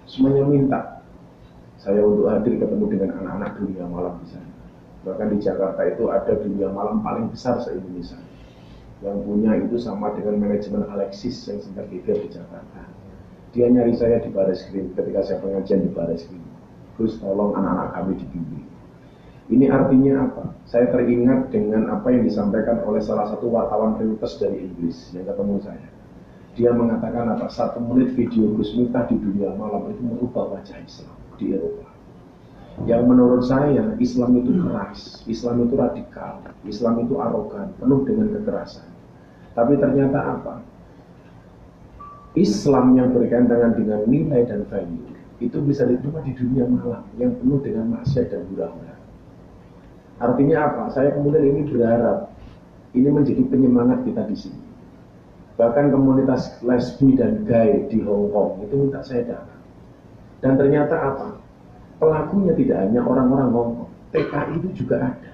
semuanya minta saya untuk hadir ketemu dengan anak-anak dunia malam di sana. Bahkan di Jakarta itu ada dunia malam paling besar se-Indonesia. Yang punya itu sama dengan manajemen Alexis yang sempat geger di Jakarta. Dia nyari saya di Bareskrim ketika saya pengajian di Bareskrim. Terus tolong anak-anak kami dibimbing. Ini artinya apa? Saya teringat dengan apa yang disampaikan oleh salah satu wartawan Reuters dari Inggris yang ketemu saya. Dia mengatakan apa? 1 menit video Gus Miftah di dunia malam itu merubah wajah Islam di Eropa. Yang menurut saya Islam itu keras, Islam itu radikal, Islam itu arogan, penuh dengan kekerasan. Tapi ternyata apa? Islam yang berkaitan dengan nilai dan value itu bisa diterima di dunia malam yang penuh dengan maksiat dan hura-hura. Artinya apa? Saya kemudian ini berharap ini menjadi penyemangat kita di sini. Bahkan komunitas lesbi dan gay di Hong Kong itu minta saya datang. Dan ternyata apa? Pelakunya tidak hanya orang-orang Hong Kong, TKI itu juga ada.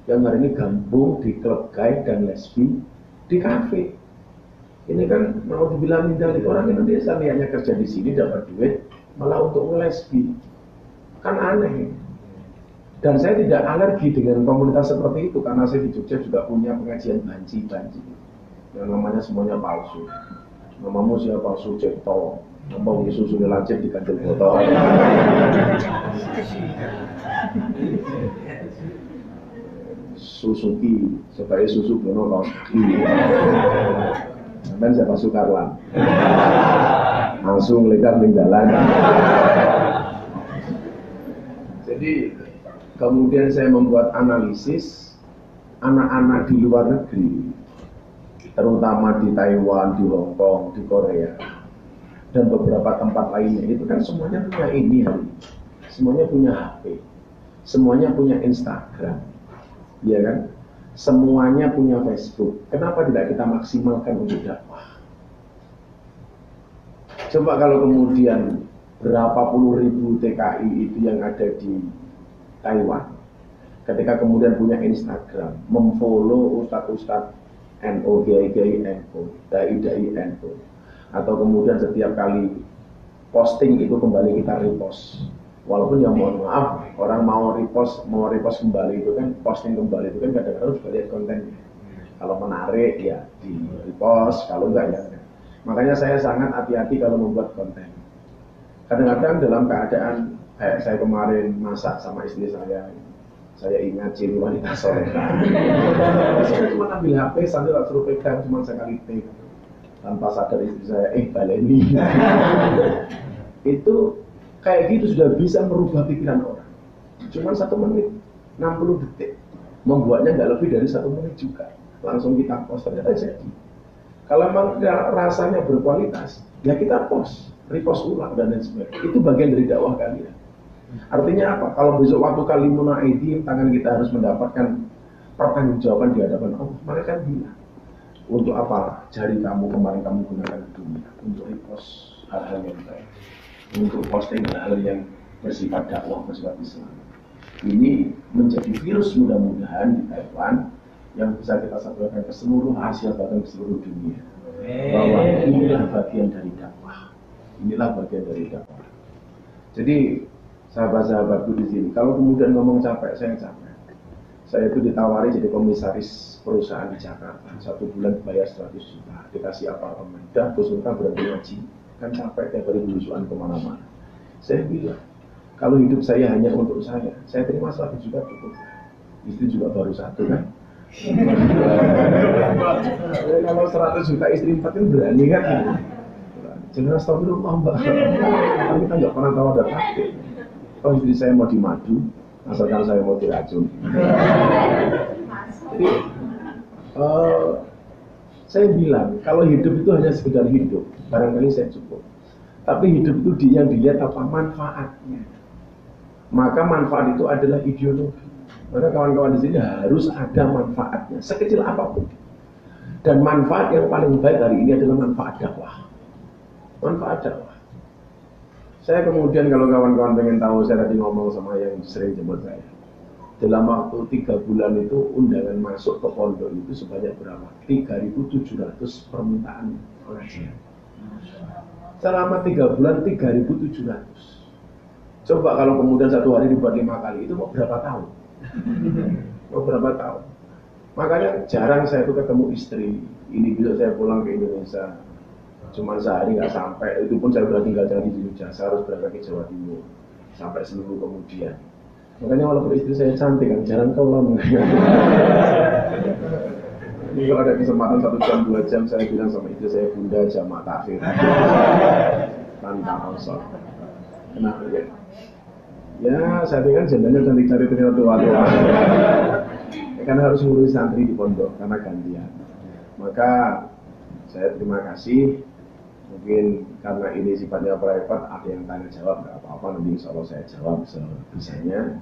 Yang hari ini gabung di klub gay dan lesbi di kafe. Ini kan mau dibilang mindalik orang Indonesia niatnya kerja di sini dapat duit, malah untuk lesbi. Kan aneh. Dan saya tidak alergi dengan komunitas seperti itu karena saya di Jogja juga punya pengajian banci-banci yang namanya semuanya palsu. Namamu siapa? Sucipto. Ngomong susu lancip di kandil botol. Suzuki, sebagai susu bono kaos kaki. Sampai siapa Sukarlan. Langsung lekat meninggalan. Jadi kemudian saya membuat analisis anak-anak di luar negeri, terutama di Taiwan, di Hong Kong, di Korea, dan beberapa tempat lainnya. Itu kan semuanya punya ini hari ini. Semuanya punya HP, semuanya punya Instagram, ya kan? Semuanya punya Facebook. Kenapa tidak kita maksimalkan untuk dakwah? Coba kalau kemudian berapa puluh ribu TKI itu yang ada di Taiwan, ketika kemudian punya Instagram, memfollow ustadz-ustadz NU, kiai-kiai NU, dai-dai NU, atau kemudian setiap kali posting itu kembali kita repost. Walaupun yang mohon maaf, orang mau repost kembali itu kan, posting kembali itu kan kadang-kadang juga lihat kontennya. Kalau menarik ya di repost, kalau enggak ya. Makanya saya sangat hati-hati kalau membuat konten. Kadang-kadang dalam keadaan kayak saya kemarin masak sama istri saya ingat ciri wanita soleha. Saya cuma ambil HP sambil tak suruh pegang, cuma sekali tik. Tanpa sadar istri saya, baleni. Itu kayak gitu sudah bisa merubah pikiran orang. Cuma 1 menit, 60 detik. Membuatnya nggak lebih dari 1 menit juga. Langsung kita post, ternyata jadi. Kalau memang rasanya berkualitas, ya kita post, repost ulang dan lain sebagainya. Itu bagian dari dakwah kalian. Artinya apa? Kalau besok waktu kalimuna aidhim, tangan kita harus mendapatkan pertanggungjawaban di hadapan Allah. Mereka bilang, untuk apa jari kamu kemarin kamu gunakan di dunia? Untuk repost hal-hal yang baik, untuk posting hal-hal yang bersifat dakwah, bersifat Islam. Ini menjadi virus mudah-mudahan di Taiwan yang bisa kita sampaikan ke seluruh Asia, bahkan ke seluruh dunia, bahwa inilah bagian dari dakwah. Inilah bagian dari dakwah. Jadi sahabat-sahabatku di sini, kalau kemudian ngomong capek, saya capek. Saya itu ditawari jadi komisaris perusahaan di Jakarta, 1 bulan bayar 100 juta, dikasih apartemen. Dah Gus Miftah berhenti ngaji, kan capek tiap hari belusuan kemana-mana. Saya bilang, kalau hidup saya hanya untuk saya terima 100 juta cukup. Istri juga baru 1 kan. Kalau 100 juta istri 4 itu berani kan? Jangan astagfirullah mbak. Tapi kita nggak pernah tahu ada takdir. Kalau istri saya mau dimadu, asalkan saya mau diracun. Jadi saya bilang kalau hidup itu hanya sekedar hidup, barangkali saya cukup. Tapi hidup itu yang dilihat apa manfaatnya. Maka manfaat itu adalah ideologi. Maka kawan-kawan di sini harus ada manfaatnya, sekecil apapun. Dan manfaat yang paling baik hari ini adalah manfaat dakwah. Manfaat dakwah. Saya kemudian kalau kawan-kawan pengen tahu, saya tadi ngomong sama yang sering jemput saya. Dalam waktu 3 bulan itu undangan masuk ke pondok itu sebanyak berapa? 3.700 permintaan pengajian. selama 3 bulan 3.700. Coba kalau kemudian satu hari dibuat 5 kali, itu mau berapa tahun? Mau berapa tahun? Makanya jarang saya tuh ketemu istri. Ini bisa saya pulang ke Indonesia, cuma sehari nggak sampai. Itu pun saya sudah tinggal di Jogja, saya harus berangkat ke Jawa Timur sampai seminggu kemudian. Makanya walaupun istri saya cantik kan jarang keluar. Ini kalau ada kesempatan 1 jam 2 jam saya bilang sama istri saya, Bunda jamak takhir tanpa ausot. Kenapa ya? Ya saya kan jandanya cantik cari ternyata tua-tua. Karena harus ngurus santri di pondok karena gantian. Maka saya terima kasih. Mungkin karena ini sifatnya private, ada yang tanya jawab nggak apa-apa, nanti insya Allah saya jawab sebisanya.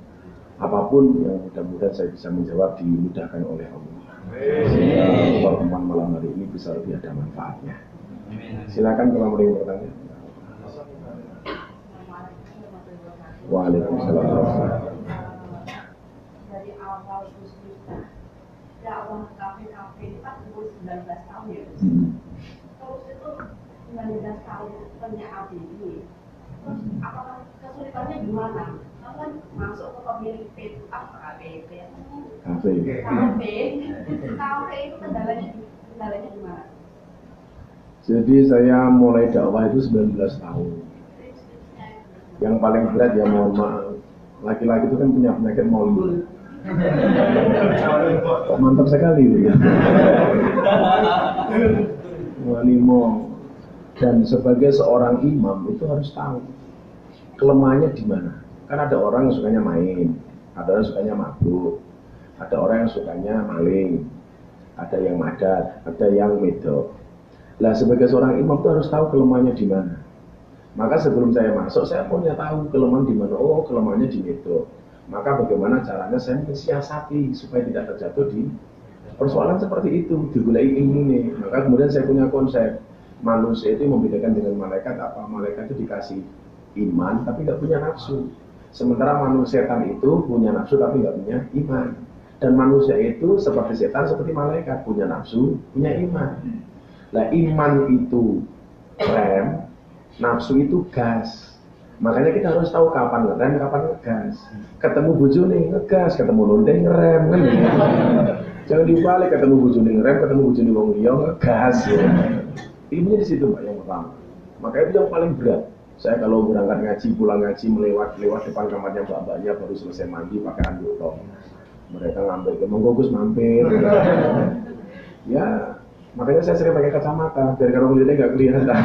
Apapun yang mudah-mudahan saya bisa menjawab dimudahkan oleh Allah. Sehingga pertemuan malam hari ini bisa lebih ada manfaatnya. Silakan kalau mau yang bertanya. Waalaikumsalam. Dari awal terus dakwah kafe itu kan umur 19 tahun ya. Terus itu 19 tahun punya ABI. Apakah kesulitannya gimana? Kan masuk ke pemilik KPP itu kendalanya gimana? Jadi saya mulai dakwah itu 19 tahun. Yang paling berat ya mohon maaf, laki-laki itu kan punya penyakit malu. Mantap sekali itu ya. Walimo. Dan sebagai seorang imam itu harus tahu kelemahannya di mana. Kan ada orang yang sukanya main, ada orang yang sukanya mabuk, ada orang yang sukanya maling, ada yang madat, ada yang medok. Lah sebagai seorang imam itu harus tahu kelemahannya di mana. Maka sebelum saya masuk, saya punya tahu kelemahan di mana. Oh, kelemahannya di medok. Maka bagaimana caranya saya mensiasati supaya tidak terjatuh di persoalan seperti itu, digulai ilmu nih. Maka kemudian saya punya konsep. Manusia itu membedakan dengan malaikat apa? Malaikat itu dikasih iman tapi nggak punya nafsu. Sementara manusia setan itu punya nafsu tapi nggak punya iman. Dan manusia itu seperti setan, seperti malaikat, punya nafsu, punya iman. Nah, iman itu rem, nafsu itu gas. Makanya kita harus tahu kapan ngerem, kapan ngegas. Ketemu bojone ngegas, ketemu lonte ngerem kan gitu. Jangan dibalik, ketemu bojone ngerem, ketemu bojone wong liya ngegas ya. Ilmunya di situ Mbak yang pertama. Maka itu yang paling berat. Saya kalau berangkat ngaji, pulang ngaji, lewat depan kamarnya mbak-mbaknya baru selesai mandi pakai anduk tok. Mereka ngambil ke monggo mampir. Ya, makanya saya sering pakai kacamata biar kalau kulitnya nggak kelihatan.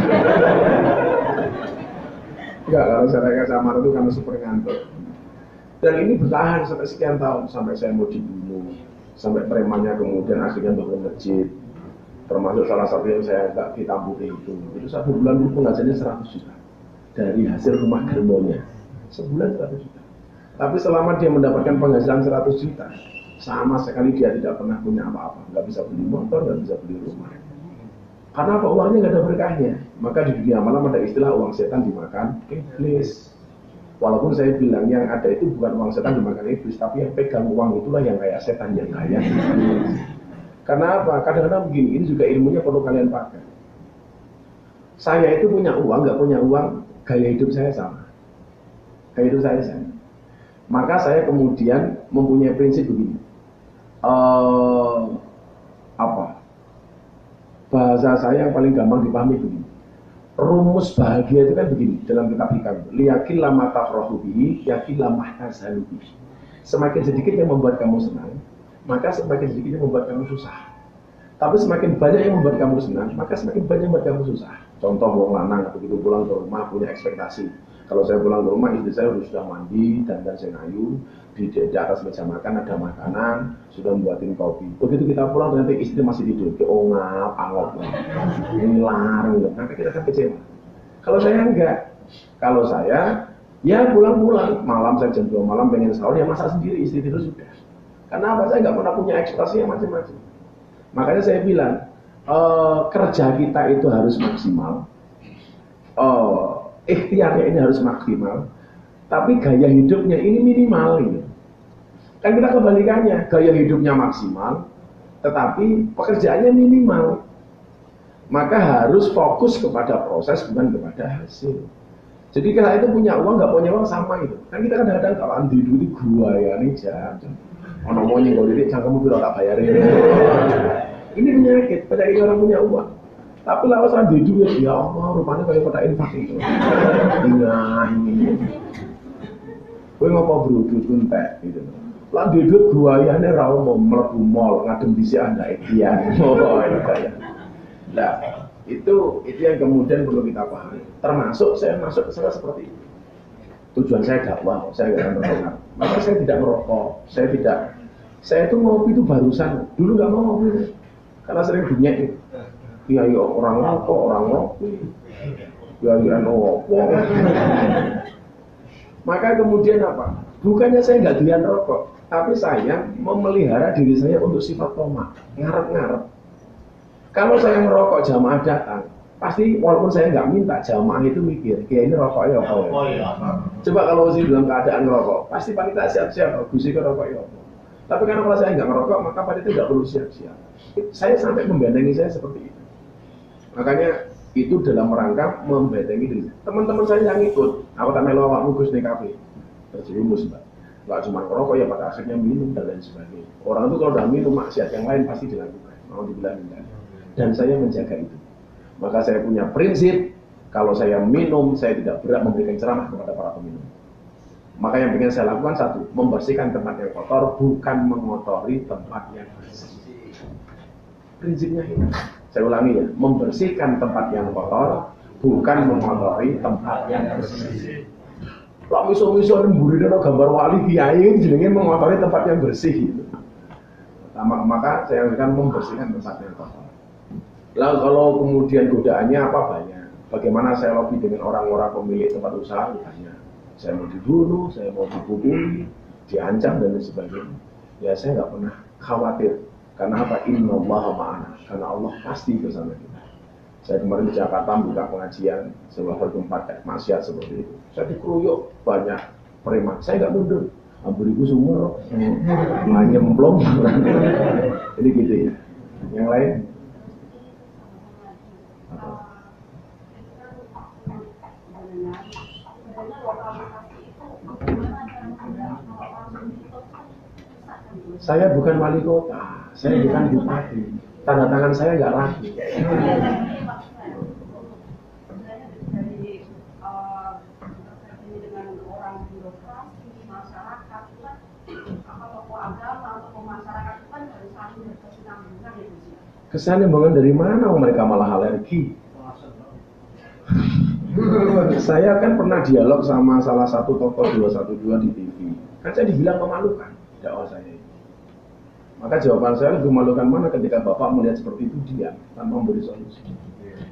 Enggak, kalau saya pakai kacamata itu karena super ngantuk. Dan ini bertahan sampai sekian tahun, sampai saya mau dibunuh, sampai premannya kemudian akhirnya bangun masjid. Termasuk salah satu yang saya nggak ditambuhi itu 1 bulan itu penghasilannya 100 juta dari hasil rumah germonya, sebulan 100 juta. Tapi selama dia mendapatkan penghasilan 100 juta, sama sekali dia tidak pernah punya apa-apa, nggak bisa beli motor, nggak bisa beli rumah. Karena apa? Uangnya nggak ada berkahnya. Maka di dunia malam ada istilah uang setan dimakan iblis. Walaupun saya bilang yang ada itu bukan uang setan dimakan iblis, tapi yang pegang uang itulah yang kayak setan yang kaya. Karena apa? Kadang-kadang begini, ini juga ilmunya perlu kalian pakai. Saya itu punya uang, nggak punya uang, gaya hidup saya sama. Gaya hidup saya sama. Maka saya kemudian mempunyai prinsip begini. Bahasa saya yang paling gampang dipahami begini. Rumus bahagia itu kan begini dalam kitab hikam. Liyakin lama tafrahu bihi, yakin lama tahzalu bihi. Semakin sedikit yang membuat kamu senang, maka semakin sedikit yang membuat kamu susah. Tapi semakin banyak yang membuat kamu senang, maka semakin banyak yang membuat kamu susah. Contoh wong lanang begitu pulang ke rumah punya ekspektasi. Kalau saya pulang ke rumah, istri saya sudah mandi, dandan sengayu, di atas meja makan ada makanan, sudah membuatin kopi. Begitu kita pulang ternyata istri masih tidur, keongap, angop, ngilar, maka kita akan kecewa. Kalau saya enggak, kalau saya ya pulang-pulang, malam saya jam 2 malam pengen sahur, ya masak sendiri, istri tidur sudah. Karena apa? Saya nggak pernah punya ekspektasi yang macam-macam. Makanya saya bilang, kerja kita itu harus maksimal, ikhtiarnya ini harus maksimal, tapi gaya hidupnya ini minimal gitu. Kan kita kebalikannya, gaya hidupnya maksimal, tetapi pekerjaannya minimal. Maka harus fokus kepada proses bukan kepada hasil. Jadi kalau itu punya uang nggak punya uang sama itu. Kan kita kadang-kadang kalau andi duit gua ya nih jangan. Ono mau nyenggol duit jangan kamu bilang tak bayarin. Ini penyakit, penyakit orang punya uang. Tapi lawas andi duit ya Allah rupanya kayak kotak infak itu. Ini. Kowe ngopo bro duit entek gitu. Lah duit buayane ra mau mlebu mall ngadem dhisik andake dia. Oh itu kayak. Nah, itu yang kemudian perlu kita pahami. Termasuk saya masuk ke sana seperti itu. Tujuan saya dakwah, saya nggak merokok. Maka saya tidak merokok, saya itu ngopi itu barusan. Dulu nggak mau ngopi, karena sering bunyi itu. Iya, orang rokok, orang ngopi. Ya, ngopi. Maka kemudian apa? Bukannya saya nggak doyan rokok, tapi saya memelihara diri saya untuk sifat tomak, ngarep-ngarep. Kalau saya ngerokok jamaah datang, pasti walaupun saya nggak minta jamaah itu mikir, kayak ini rokoknya apa ya? Oh iya. Coba kalau masih dalam keadaan ngerokok, pasti panitia siap-siap, gusi ke rokoknya apa? Tapi karena kalau saya nggak ngerokok, maka panitia tidak perlu siap-siap. Saya sampai membentengi saya seperti itu. Makanya itu dalam rangka membentengi diri. Teman-teman saya yang ikut, aku tak melu awakmu Gus ning kafe, terjerumus mbak. Nggak cuma ngerokok ya pada akhirnya minum dan lain sebagainya. Orang itu kalau udah minum maksiat yang lain pasti dilakukan, mau dibilang enggak. Dan saya menjaga itu. Maka saya punya prinsip, kalau saya minum, saya tidak berat memberikan ceramah kepada para peminum. Maka yang ingin saya lakukan satu, membersihkan tempat yang kotor, bukan mengotori tempat yang bersih. Prinsipnya ini. Saya ulangi ya, membersihkan tempat yang kotor, bukan mengotori tempat yang bersih. Lah miso-miso nemburi ada gambar wali kiai jenenge mengotori tempat yang bersih gitu. Maka saya akan membersihkan tempat yang kotor. Lalu kalau kemudian godaannya apa banyak? Bagaimana saya lobby dengan orang-orang pemilik tempat usaha banyak. Saya mau dibunuh, saya mau dipukuli, diancam dan lain sebagainya. Ya saya nggak pernah khawatir. Karena apa? Innallaha ma'ana. Karena Allah pasti bersama kita. Saya kemarin di Jakarta buka pengajian sebuah tempat maksiat seperti itu. Saya dikeroyok banyak preman. Saya nggak mundur. Amburiku sumur, nyemplung. Jadi gitu ya. Yang lain? Saya bukan wali kota, saya bukan bupati. Tanda tangan saya nggak laku. Dengan orang birokrasi, masyarakat, kan apa tokoh agama atau masyarakat kan harus saling berkesinambungan ya Bu. Kesinambungan dari mana? Mereka malah alergi. Saya kan pernah dialog sama salah satu tokoh 212 di TV. Kan saya dibilang memalukan dakwah saya. Maka jawaban saya lebih memalukan mana ketika Bapak melihat seperti itu diam tanpa memberi solusi.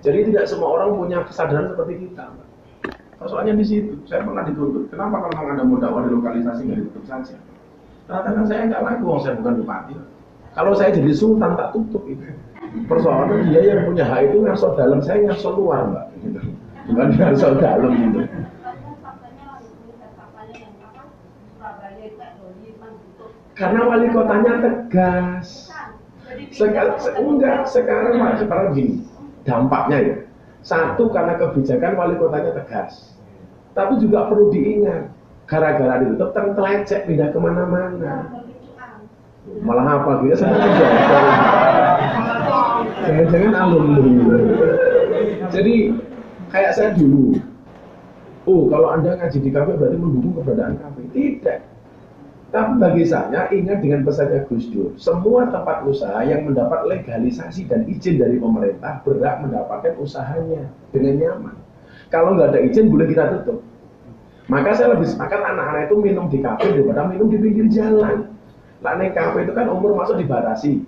Jadi tidak semua orang punya kesadaran seperti kita. Soalnya di situ saya pernah dituntut. Kenapa kalau Anda mau dakwah di lokalisasi nggak ditutup saja? Ternyata saya nggak laku, saya bukan bupati. Kalau saya jadi sultan tak tutup itu. Persoalan dia yang punya hak itu ngasih dalam, saya ngasih luar mbak. Gitu. Bukan ngasih dalam gitu. Karena wali kotanya tegas. Sekarang gini, dampaknya ya. Satu, karena kebijakan wali kotanya tegas. Tapi juga perlu diingat, gara-gara ditutup tertelecek pindah kemana-mana. Malah apa gitu? Jangan-jangan alumni. Jadi kayak saya dulu. Oh, kalau Anda ngaji di kafe berarti mendukung keberadaan kafe. Tidak. Tapi bagi saya, ingat dengan pesannya Gus Dur, semua tempat usaha yang mendapat legalisasi dan izin dari pemerintah berhak mendapatkan usahanya dengan nyaman. Kalau nggak ada izin, boleh kita tutup. Maka saya lebih sepakat anak-anak itu minum di kafe daripada minum di pinggir jalan. Nah, naik kafe itu kan umur masuk dibatasi.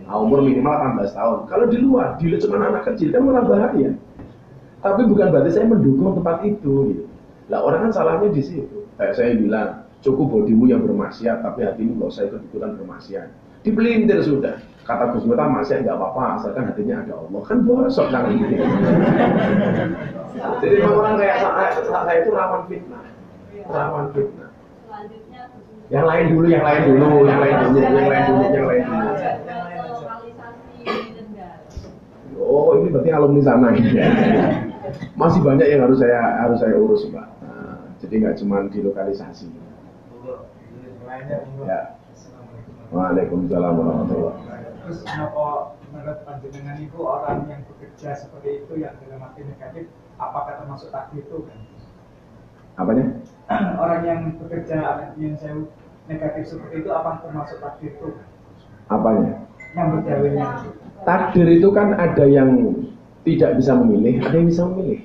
Nah, umur minimal 18 tahun. Kalau di luar, cuma anak kecil kan malah bahaya. Tapi bukan berarti saya mendukung tempat itu. Gitu. Lah orang kan salahnya di situ. Kayak saya bilang, cukup bodimu yang bermaksiat, tapi hatimu nggak usah ikut-ikutan bermaksiat. Dipelintir sudah. Kata Gus Miftah, maksiat nggak apa-apa, asalkan hatinya ada Allah. Kan bosok tangan gitu. Jadi memang orang kayak saya itu rawan fitnah. Rawan fitnah. Yang lain dulu. Oh, ini ini berarti alumni sana. Masih banyak yang harus saya urus, Pak. Nah, jadi nggak cuma di lokalisasi. Ya. Waalaikumsalam warahmatullahi wabarakatuh. Terus kenapa menurut panjenengan itu orang yang bekerja seperti itu yang dalam arti negatif, apakah termasuk takdir itu kan? Apanya? Orang yang bekerja yang saya negatif seperti itu, apa termasuk takdir itu? Apanya? Yang berdalilnya. Takdir itu kan ada yang tidak bisa memilih, ada yang bisa memilih.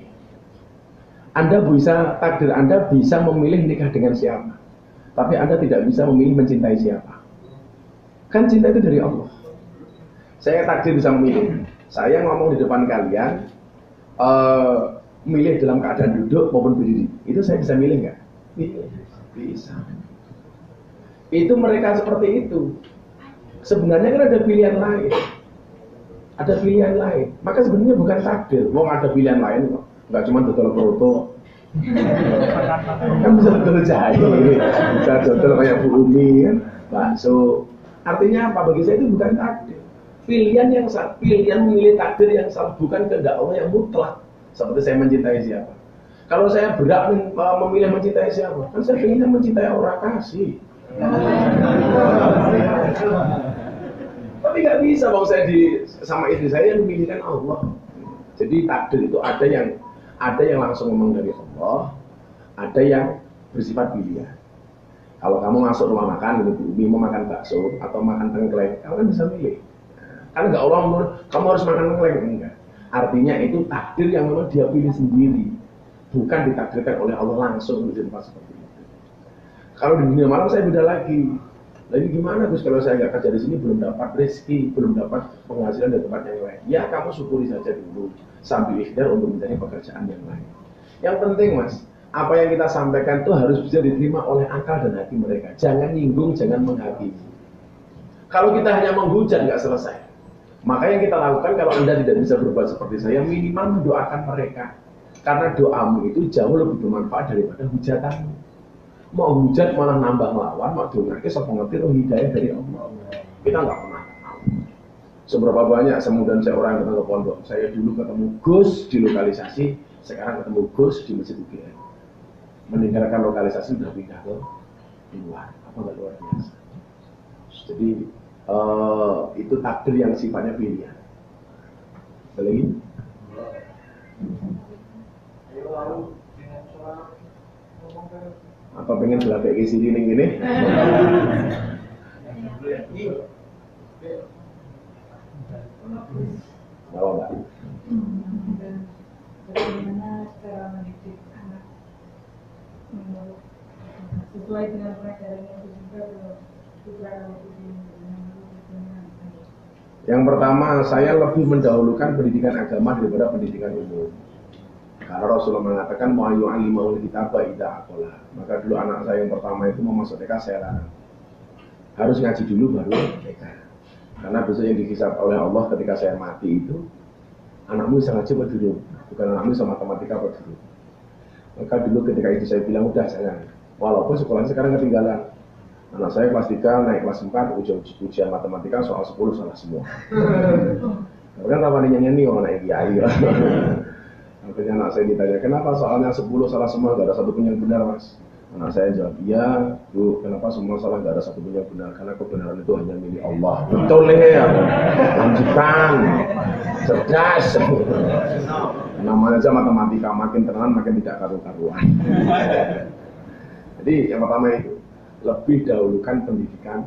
Takdir Anda bisa memilih nikah dengan siapa, tapi Anda tidak bisa memilih mencintai siapa. Kan cinta itu dari Allah. Saya takdir bisa memilih. Saya ngomong di depan kalian, milih dalam keadaan duduk maupun berdiri. Itu saya bisa milih nggak? Bisa. Itu mereka seperti itu. Sebenarnya kan ada pilihan lain. Ada pilihan lain. Maka sebenarnya bukan takdir. Wong ada pilihan lain kok. Nggak cuma dodol proto. Kan bisa dodol jahe, bisa dodol kayak Bu Umi kan, bakso. Artinya apa? Bagi saya itu bukan takdir. Pilihan yang salah, pilihan memilih takdir yang salah, bukan kehendak Allah yang mutlak. Seperti saya mencintai siapa. Kalau saya berat memilih mencintai siapa, kan saya ingin mencintai orang kasih. Tapi nggak bisa, kalau saya sama istri saya yang memilihkan Allah. Jadi takdir itu ada yang langsung memang dari Allah, ada yang bersifat pilihan. Kalau kamu masuk rumah makan, ini mau makan bakso atau makan tengkleng, kamu kan bisa milih. Kan nggak orang kamu harus makan tengkleng, enggak. Artinya itu takdir yang memang dia pilih sendiri, bukan ditakdirkan oleh Allah langsung di tempat seperti itu. Kalau di dunia malam saya beda lagi. Lagi gimana Gus kalau saya nggak kerja di sini, belum dapat rezeki, belum dapat penghasilan dari tempat yang lain. Ya kamu syukuri saja dulu sambil ikhtiar untuk mencari pekerjaan yang lain. Yang penting Mas, apa yang kita sampaikan itu harus bisa diterima oleh akal dan hati mereka. Jangan nyinggung, jangan menghakimi. Kalau kita hanya menghujat nggak selesai. Maka yang kita lakukan kalau Anda tidak bisa berbuat seperti saya, minimal mendoakan mereka. Karena doamu itu jauh lebih bermanfaat daripada hujatanmu. Mau hujat malah nambah lawan, mau dongake sapa ngerti roh hidayah dari Allah. Kita nggak pernah tahu. Seberapa banyak semudah saya orang datang ke pondok. Saya dulu ketemu Gus di lokalisasi, sekarang ketemu Gus di Masjid UGM. Meninggalkan lokalisasi sudah pindah ke luar. Apa nggak luar biasa? Jadi itu takdir yang sifatnya pilihan. Lagi? Apa pengen belakang ke sini nih gini? Tahu nggak? Bagaimana cara mendidik anak sesuai dengan pelajaran yang juga Yang pertama, saya lebih mendahulukan pendidikan agama daripada pendidikan umum. Karena Rasulullah mengatakan mau yu'allimahul kitaba idza aqala. Maka dulu anak saya yang pertama itu mau masuk TK saya larang. Harus ngaji dulu baru TK. Karena besok yang dihisab oleh Allah ketika saya mati itu, anakmu bisa ngaji apa dulu? Bukan anakmu bisa matematika apa dulu. Maka dulu ketika itu saya bilang udah jangan. Walaupun sekolahnya sekarang ketinggalan. Anak saya kelas 3 naik kelas 4 ujian matematika soal 10 salah semua. Kan rawannya nyanyi orang anak kiai. Akhirnya anak saya ditanya, kenapa soalnya 10 salah semua, gak ada satu pun yang benar Mas? Anak saya jawab, iya Bu, kenapa semua salah, gak ada satu pun yang benar? Karena kebenaran itu hanya milik Allah. Betul ya, lanjutkan, cerdas. Namanya aja matematika, makin terang makin tidak karu-karuan. Jadi yang pertama itu, lebih dahulukan pendidikan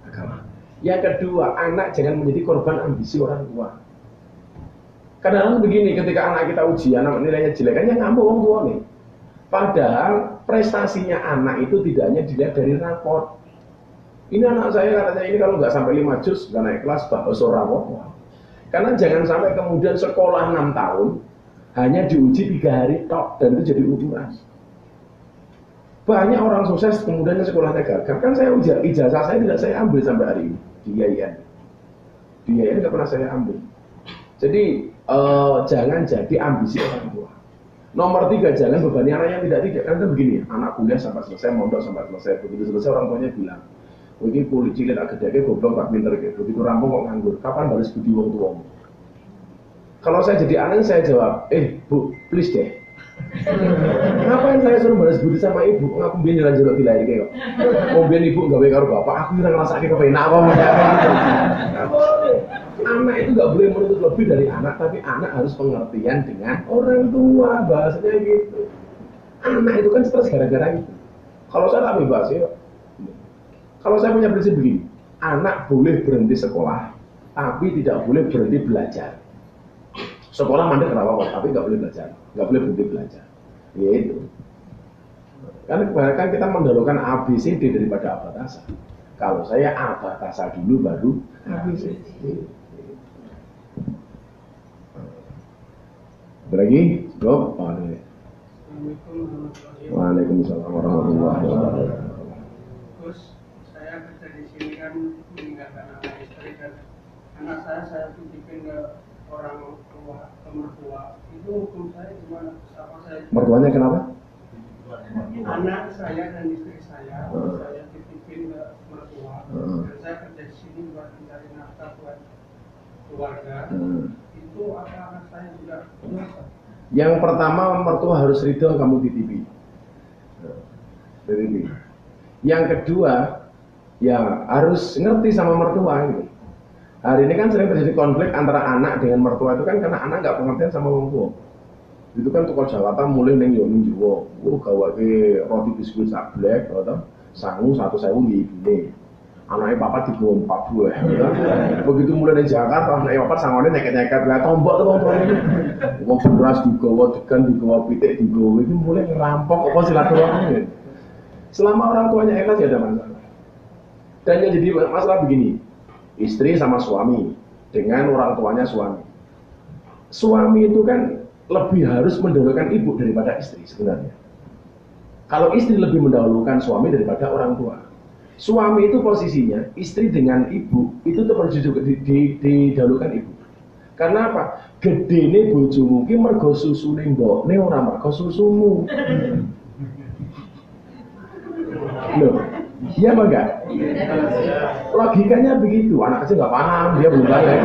agama. Yang kedua, anak jangan menjadi korban ambisi orang tua. Kadang-kadang begini, ketika anak kita ujian, nilainya jelek, kan yang ngamuk orang tua nih. Padahal prestasinya anak itu tidak hanya dilihat dari raport. Ini anak saya katanya ini kalau nggak sampai 5 juz, nggak naik kelas, bakso raport. Karena jangan sampai kemudian sekolah 6 tahun, hanya diuji 3 hari tok, dan itu jadi ukuran. Banyak orang sukses kemudian sekolahnya gagal. Kan saya ijazah saya tidak saya ambil sampai hari ini di IAIN. Di IAIN nggak pernah saya ambil. Jadi jangan jadi ambisi orang tua. Nomor 3, jangan bebani anak yang tidak. Kan begini, anak kuliah sampai selesai, mondok sampai selesai. Begitu selesai orang tuanya bilang, ini kulit cilik agak gede, goblok tak pinter gitu. Begitu rampung kok nganggur. Kapan balas budi wong tuamu? Kalau saya jadi anak saya jawab, Bu, please deh. Ngapain saya suruh balas budi sama ibu? Ngaku biar jalan jeruk dilahir kayak kok. Kemudian ibu nggak baik karo bapak, aku yang ngerasake kepenak apa mau gitu. Anak itu nggak boleh menuntut lebih dari anak, tapi anak harus pengertian dengan orang tua, bahasanya gitu. Anak itu kan stres gara-gara itu. Kalau saya tak bebas ya. Kalau saya punya prinsip begini, anak boleh berhenti sekolah, tapi tidak boleh berhenti belajar. Sekolah mandek kenapa kok, tapi nggak boleh belajar, nggak boleh berhenti belajar. Ya itu. Karena kebanyakan kita mendahulukan ABCD daripada abatasa. Kalau saya abatasa dulu baru ABCD. Ada lagi? Go. Waalaikumsalam warahmatullahi wabarakatuh. Terus saya kerja di sini kan meninggalkan anak istri dan anak saya titipin ke orang tua, ke mertua. Itu hukum saya gimana? Apa saya? Mertuanya kenapa? Anak saya dan istri saya titipin ke mertua. Dan saya kerja di sini buat mencari nafkah buat keluarga. Itu apa anak saya juga dosa? Yang pertama, mertua harus ridho kamu titipi. Yang kedua, ya harus ngerti sama mertua gitu. Hari ini kan sering terjadi konflik antara anak dengan mertua itu kan karena anak nggak pengertian sama orang tua. Itu kan tukar Jakarta mulai neng yo ning Jawa. Gawake roti biskuit sak blek atau sangu 1.000 di ibune. Anaknya papa digawa 4 buah. Begitu mulai dari Jakarta, anaknya papa sangone nyeket-nyeket lah tombok tuh wong ini. Wong beras digawa, degan digawa, pitik digawa. Itu mulai ngerampok apa silaturahmi. Selama orang tuanya ikhlas ya ada masalah. Dan yang jadi masalah begini, istri sama suami dengan orang tuanya suami. Suami itu kan lebih harus mendahulukan ibu daripada istri sebenarnya. Kalau istri lebih mendahulukan suami daripada orang tua. Suami itu posisinya istri dengan ibu itu harus didahulukan ibu. Karena apa? Gedene bojomu ki mergo susune mbokne ora mergo susumu. Loh, iya apa enggak? Logikanya begitu, anak kecil nggak paham, dia belum balik.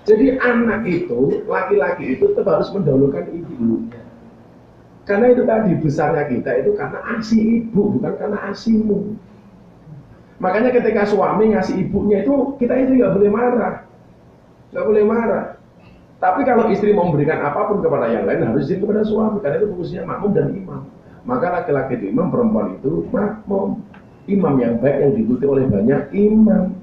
Jadi anak itu, laki-laki itu tetap harus mendahulukan ibu. Karena itu tadi besarnya kita itu karena ASI ibu, bukan karena ASImu. Makanya ketika suami ngasih ibunya itu, kita itu nggak boleh marah. Nggak boleh marah. Tapi kalau istri mau memberikan apapun kepada yang lain, harus izin kepada suami. Karena itu fungsinya makmum dan imam. Maka laki-laki itu imam, perempuan itu makmum. Imam yang baik yang diikuti oleh banyak imam.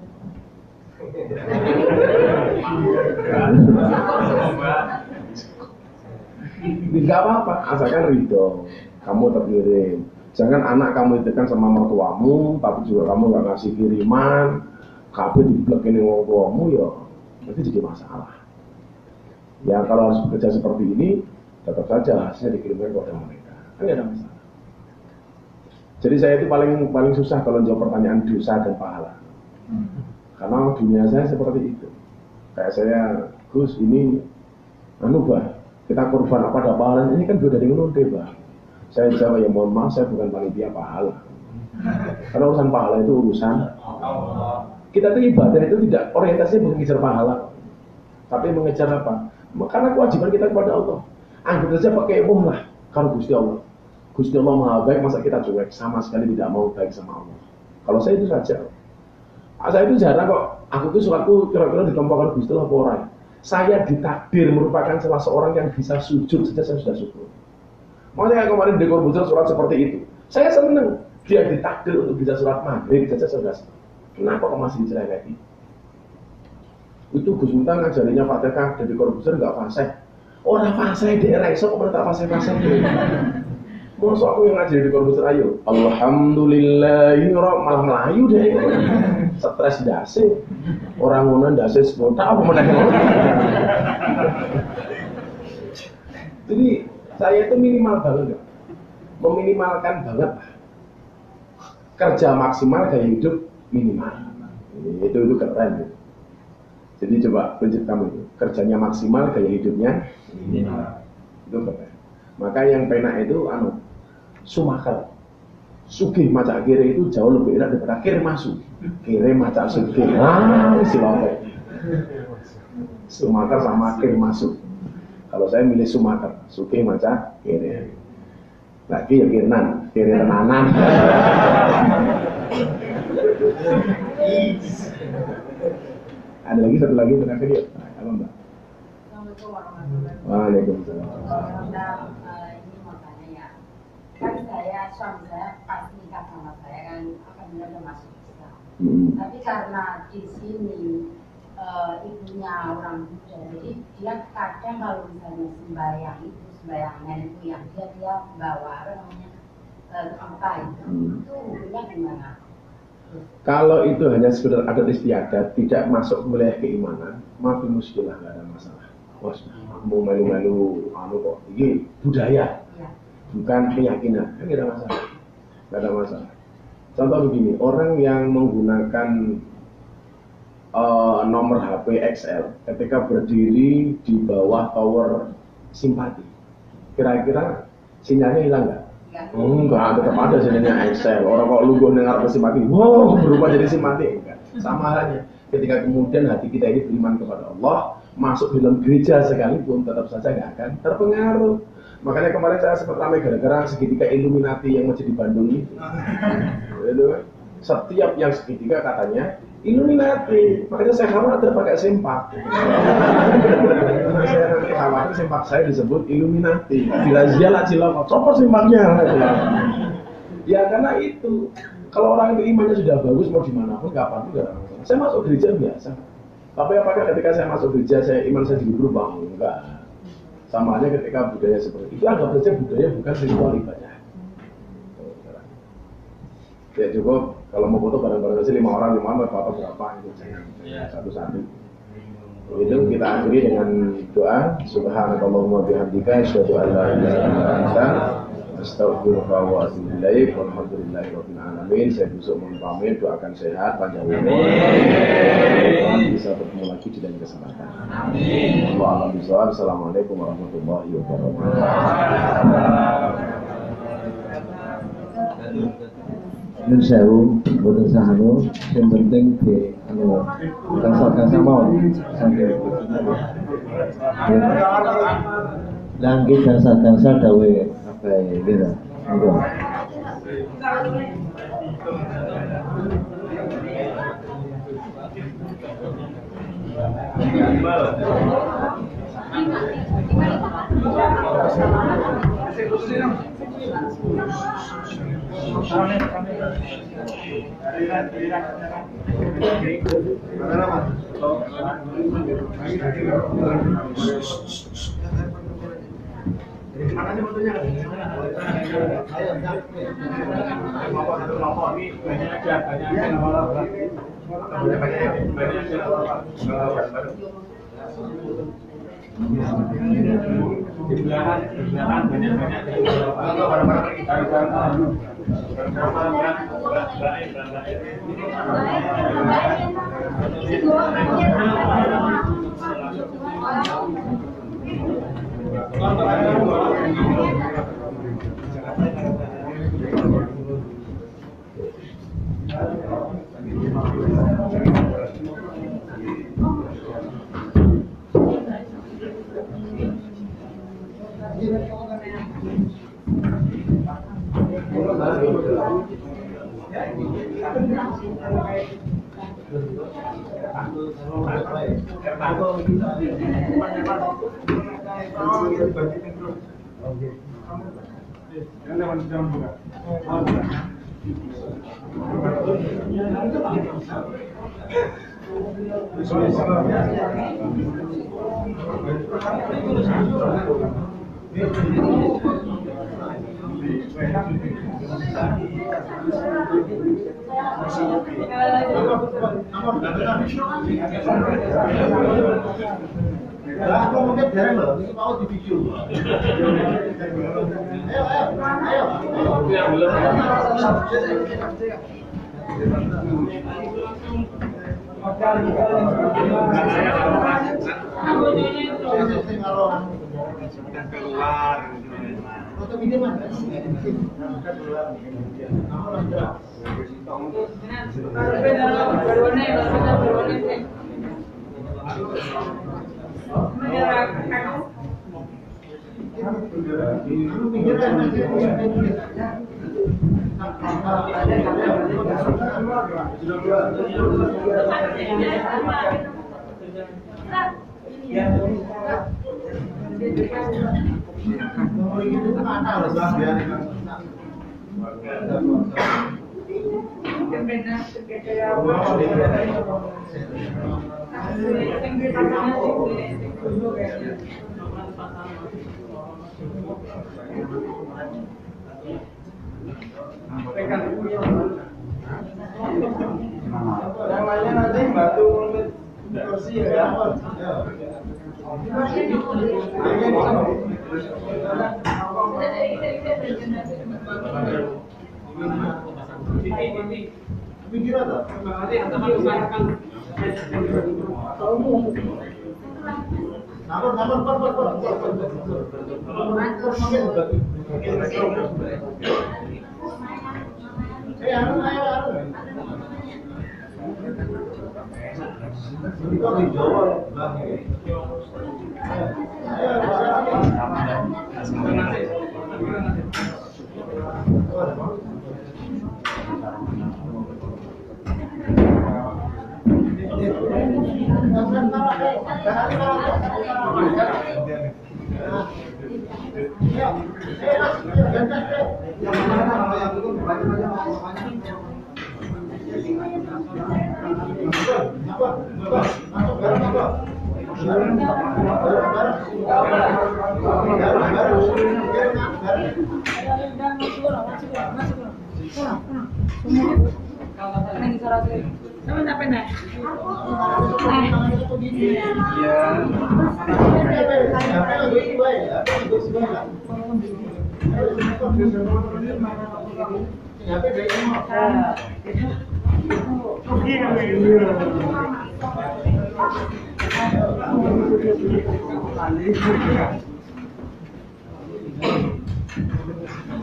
Tidak apa-apa, asalkan ridho. Kamu terkirim. Jangan anak kamu itu kan sama mertuamu, tapi juga kamu nggak ngasih kiriman, kabeh diblekin orang tuamu ya, nanti jadi masalah. Ya kalau harus bekerja seperti ini, tetap saja hasilnya dikirimkan kepada mereka. Kan nggak ada masalah. Jadi saya itu paling susah kalau jawab pertanyaan dosa dan pahala. Karena dunia saya seperti itu. Kayak saya, Gus ini, kita korban apa ada pahala, ini kan beda dengan lonte, Pak. Saya jawab, ya mohon maaf, saya bukan panitia pahala. Karena urusan pahala itu urusan kita tuh ibadah itu tidak orientasinya bukan mengejar pahala, tapi mengejar apa? Karena kewajiban kita kepada Allah. Anggap saja pakai umum lah, kalau Gusti Allah. Gusti Allah maha baik, masa kita cuek, sama sekali tidak mau baik sama Allah. Kalau saya itu saja. Saya itu jarang kok, aku tuh suratku kira-kira ditompokkan Gusti Allah orang. Saya ditakdir merupakan salah seorang yang bisa sujud saja saya sudah syukur. Makanya kemarin di Korbuser surat seperti itu. Saya senang dia ditakdir untuk bisa surat maghrib saja saya sudah senang. Kenapa kok masih dicereweti? Itu Gus Miftah ngajarinya Fatihah dari Korbuser nggak fasih. Orang fasih di era esok kok tak fasih-fasih. Masa aku yang ngajari di Korbuser ayo. Alhamdulillahi malah melayu deh. Stres dasi. Orang ngono dasi spontan apa meneh. Jadi saya itu minimal banget ya. Meminimalkan banget kerja maksimal gaya hidup minimal. Itu keren gitu. Jadi coba prinsip kamu itu kerjanya maksimal gaya hidupnya minimal. Itu keren. Maka yang penak itu sumakar. Sugih macak kiri itu jauh lebih enak daripada kiri masuk. Kiri macak sugih. Silakan. Sumaker sama kir masuk. Kalau saya milih Sumaker, Sugih maca kiri. Lagi ya kirinan, kiri tenanan. Ada lagi satu lagi terakhir ya. Apa Mbak? Assalamualaikum warahmatullahi wabarakatuh. Waalaikumsalam. Ini mau tanya ya, kan suami saya pas nikah sama saya kan alhamdulillah udah masuk Islam. Tapi karena di sini ibunya orang Buddha, jadi dia kadang kalau misalnya sembayangan itu yang dia bawa apa namanya apa itu hukumnya gimana? Kalau itu hanya sekedar adat istiadat, tidak masuk wilayah keimanan, maaf muskilah, nggak ada masalah. Bos, mau malu-malu, kok ini budaya, bukan keyakinan, kan nggak ada masalah. Contoh begini, orang yang menggunakan nomor HP XL ketika berdiri di bawah tower Simpati, kira-kira sinyalnya hilang nggak? Enggak, tetap ada sinyalnya XL. Orang kok lu dengar Simpati, wow, berubah jadi Simpati. Enggak. Sama halnya ketika kemudian hati kita ini beriman kepada Allah, masuk di dalam gereja sekalipun tetap saja nggak akan terpengaruh. Makanya kemarin saya sempat ramai gara-gara segitiga Illuminati yang masih di Bandung itu. Setiap yang segitiga katanya Illuminati, makanya saya khawatir pakai sempak. Saya nanti khawatir sempak saya disebut Illuminati. Dirazia lah cilok, copot sempaknya. Ya karena itu, kalau orang itu imannya sudah bagus mau dimanapun kapan juga. Saya masuk gereja biasa. Tapi apakah ketika saya masuk gereja iman saya jadi berubah? Enggak. Sama aja ketika budaya seperti itu, anggap saja budaya bukan ritual ibadah. Ya cukup kalau mau foto bareng-bareng sih 5 orang foto berapa itu satu-satu. Itu kita akhiri dengan doa subhanakallahumma bihamdika asyhadu an la ilaha illa anta astaghfiruka wa atubu ilaik walhamdulillahirabbil alamin. Saya besok mohon pamit, doakan sehat panjang umur. Bisa bertemu lagi di lain kesempatan. Amin. Assalamualaikum warahmatullahi wabarakatuh. Nun sewu, boten sahanu, yang penting di dasar-dasar mau sampai langgi dasar-dasar dawe apa gitu, enggak. Di belakang banyak-banyak Aku mungkin jarang loh, ini mau di video. Keluar. Yang lainnya nanti batu kursi ya.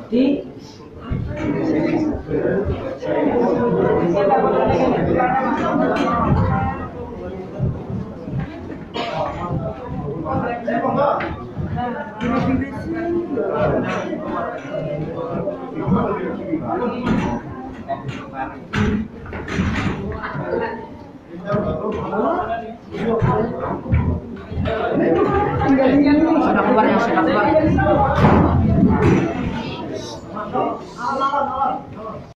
Di